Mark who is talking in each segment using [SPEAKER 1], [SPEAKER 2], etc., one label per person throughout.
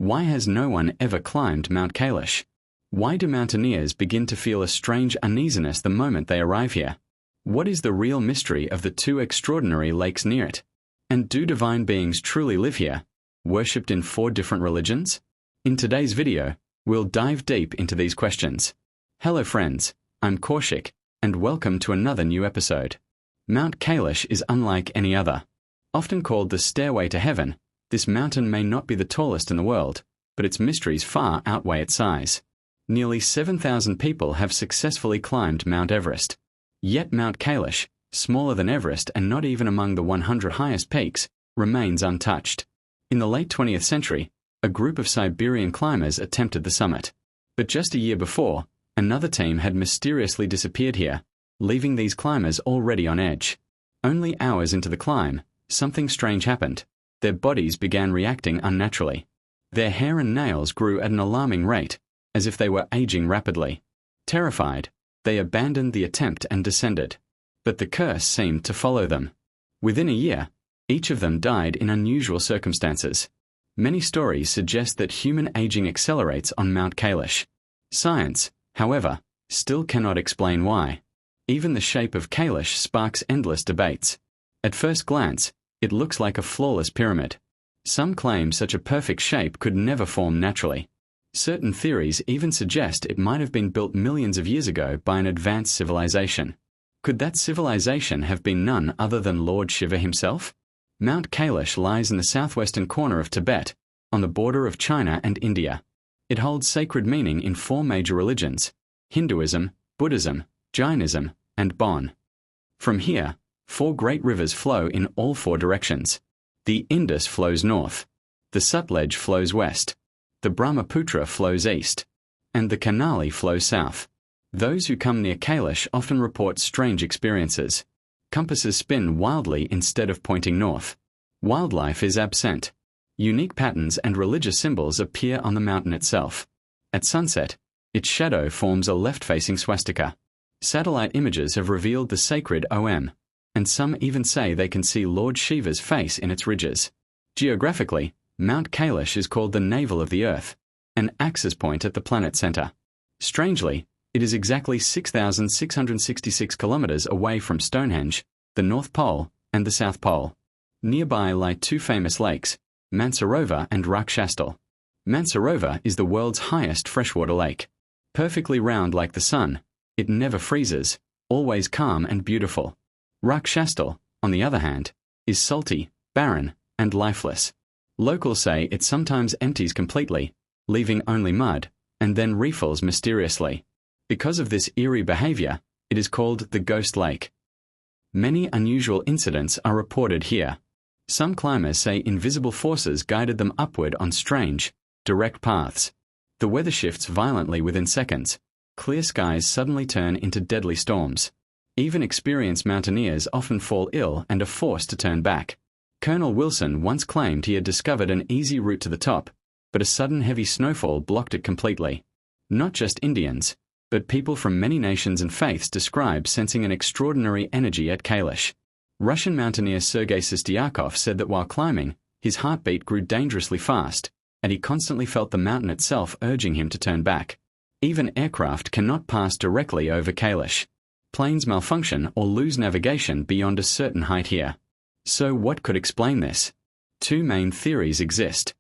[SPEAKER 1] Why has no one ever climbed Mount Kailash? Why do mountaineers begin to feel a strange uneasiness the moment they arrive here? What is the real mystery of the two extraordinary lakes near it? And do divine beings truly live here, worshipped in 4 different religions? In today's video, we'll dive deep into these questions. Hello friends, I'm Kaushik, and welcome to another new episode. Mount Kailash is unlike any other. Often called the Stairway to Heaven, this mountain may not be the tallest in the world, but its mysteries far outweigh its size. Nearly 7,000 people have successfully climbed Mount Everest. Yet Mount Kailash, smaller than Everest and not even among the 100 highest peaks, remains untouched. In the late 20th century, a group of Siberian climbers attempted the summit. But just a year before, another team had mysteriously disappeared here, leaving these climbers already on edge. Only hours into the climb, something strange happened. Their bodies began reacting unnaturally. Their hair and nails grew at an alarming rate, as if they were aging rapidly. Terrified, they abandoned the attempt and descended. But the curse seemed to follow them. Within a year, each of them died in unusual circumstances. Many stories suggest that human aging accelerates on Mount Kailash. Science, however, still cannot explain why. Even the shape of Kailash sparks endless debates. At first glance, it looks like a flawless pyramid. Some claim such a perfect shape could never form naturally. Certain theories even suggest it might have been built millions of years ago by an advanced civilization. Could that civilization have been none other than Lord Shiva himself? Mount Kailash lies in the southwestern corner of Tibet, on the border of China and India. It holds sacred meaning in 4 major religions: Hinduism, Buddhism, Jainism, and Bon. From here, 4 great rivers flow in all 4 directions. The Indus flows north, the Sutlej flows west, the Brahmaputra flows east, and the Kanali flows south. Those who come near Kailash often report strange experiences. Compasses spin wildly instead of pointing north. Wildlife is absent. Unique patterns and religious symbols appear on the mountain itself. At sunset, its shadow forms a left-facing swastika. Satellite images have revealed the sacred Om, and some even say they can see Lord Shiva's face in its ridges. Geographically, Mount Kailash is called the navel of the Earth, an axis point at the planet center. Strangely, it is exactly 6,666 kilometers away from Stonehenge, the North Pole, and the South Pole. Nearby lie 2 famous lakes, Mansarovar and Rakshastal. Mansarovar is the world's highest freshwater lake. Perfectly round like the sun, it never freezes, always calm and beautiful. Rakshastal, on the other hand, is salty, barren, and lifeless. Locals say it sometimes empties completely, leaving only mud, and then refills mysteriously. Because of this eerie behavior, it is called the Ghost Lake. Many unusual incidents are reported here. Some climbers say invisible forces guided them upward on strange, direct paths. The weather shifts violently within seconds. Clear skies suddenly turn into deadly storms. Even experienced mountaineers often fall ill and are forced to turn back. Colonel Wilson once claimed he had discovered an easy route to the top, but a sudden heavy snowfall blocked it completely. Not just Indians, but people from many nations and faiths describe sensing an extraordinary energy at Kailash. Russian mountaineer Sergei Sistiakov said that while climbing, his heartbeat grew dangerously fast, and he constantly felt the mountain itself urging him to turn back. Even aircraft cannot pass directly over Kailash. Planes malfunction or lose navigation beyond a certain height here. So what could explain this? 2 main theories exist.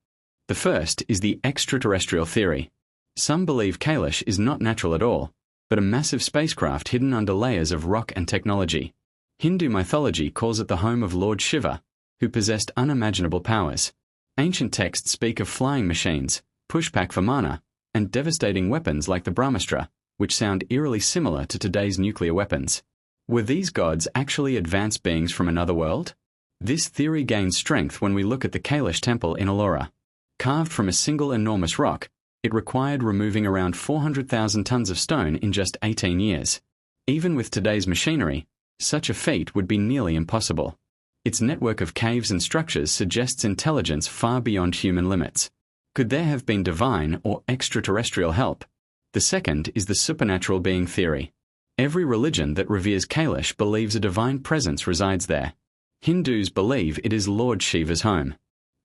[SPEAKER 1] The first is the extraterrestrial theory. Some believe Kailash is not natural at all, but a massive spacecraft hidden under layers of rock and technology. Hindu mythology calls it the home of Lord Shiva, who possessed unimaginable powers. Ancient texts speak of flying machines, pushpak vimana, and devastating weapons like the Brahmastra, which sound eerily similar to today's nuclear weapons. Were these gods actually advanced beings from another world? This theory gains strength when we look at the Kailash temple in Ellora. Carved from a single enormous rock, it required removing around 400,000 tons of stone in just 18 years. Even with today's machinery, such a feat would be nearly impossible. Its network of caves and structures suggests intelligence far beyond human limits. Could there have been divine or extraterrestrial help? The second is the supernatural being theory. Every religion that reveres Kailash believes a divine presence resides there. Hindus believe it is Lord Shiva's home.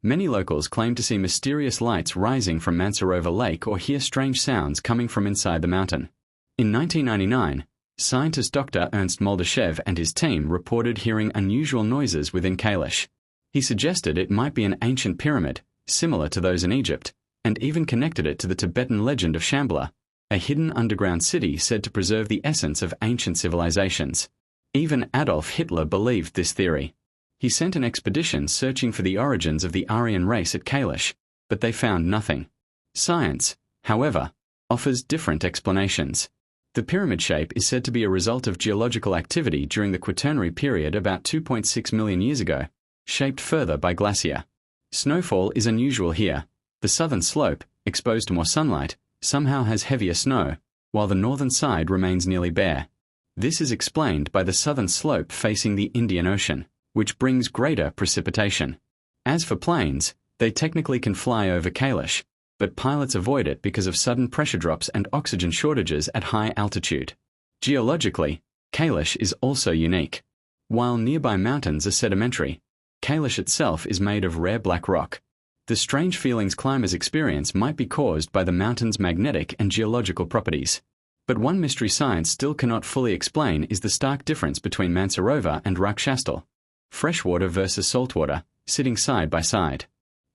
[SPEAKER 1] Many locals claim to see mysterious lights rising from Mansarovar Lake or hear strange sounds coming from inside the mountain. In 1999, scientist Dr. Ernst Moldashev and his team reported hearing unusual noises within Kailash. He suggested it might be an ancient pyramid, similar to those in Egypt, and even connected it to the Tibetan legend of Shambhala, a hidden underground city said to preserve the essence of ancient civilizations. Even Adolf Hitler believed this theory. He sent an expedition searching for the origins of the Aryan race at Kailash, but they found nothing. Science, however, offers different explanations. The pyramid shape is said to be a result of geological activity during the Quaternary period about 2.6 million years ago, shaped further by glacier. Snowfall is unusual here. The southern slope, exposed to more sunlight, somehow has heavier snow, while the northern side remains nearly bare. This is explained by the southern slope facing the Indian Ocean, which brings greater precipitation. As for planes, they technically can fly over Kailash, but pilots avoid it because of sudden pressure drops and oxygen shortages at high altitude. Geologically, Kailash is also unique. While nearby mountains are sedimentary, Kailash itself is made of rare black rock. The strange feelings climbers experience might be caused by the mountain's magnetic and geological properties. But one mystery science still cannot fully explain is the stark difference between Mansarovar and Rakshastal, freshwater versus saltwater, sitting side by side.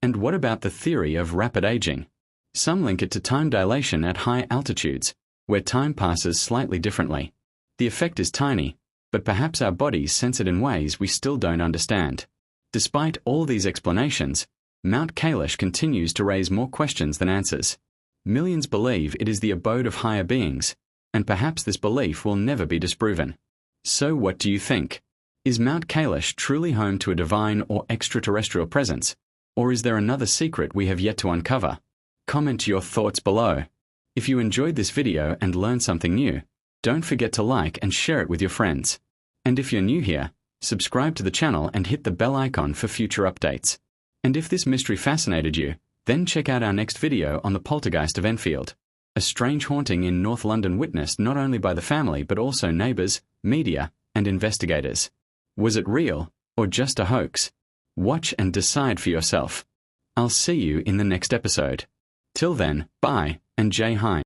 [SPEAKER 1] And what about the theory of rapid aging? Some link it to time dilation at high altitudes, where time passes slightly differently. The effect is tiny, but perhaps our bodies sense it in ways we still don't understand. Despite all these explanations, Mount Kailash continues to raise more questions than answers. Millions believe it is the abode of higher beings, and perhaps this belief will never be disproven. So what do you think? Is Mount Kailash truly home to a divine or extraterrestrial presence, or is there another secret we have yet to uncover? Comment your thoughts below. If you enjoyed this video and learned something new, don't forget to like and share it with your friends. And if you're new here, subscribe to the channel and hit the bell icon for future updates. And if this mystery fascinated you, then check out our next video on the poltergeist of Enfield, a strange haunting in North London witnessed not only by the family but also neighbours, media, and investigators. Was it real, or just a hoax? Watch and decide for yourself. I'll see you in the next episode. Till then, bye, and Jai Hind.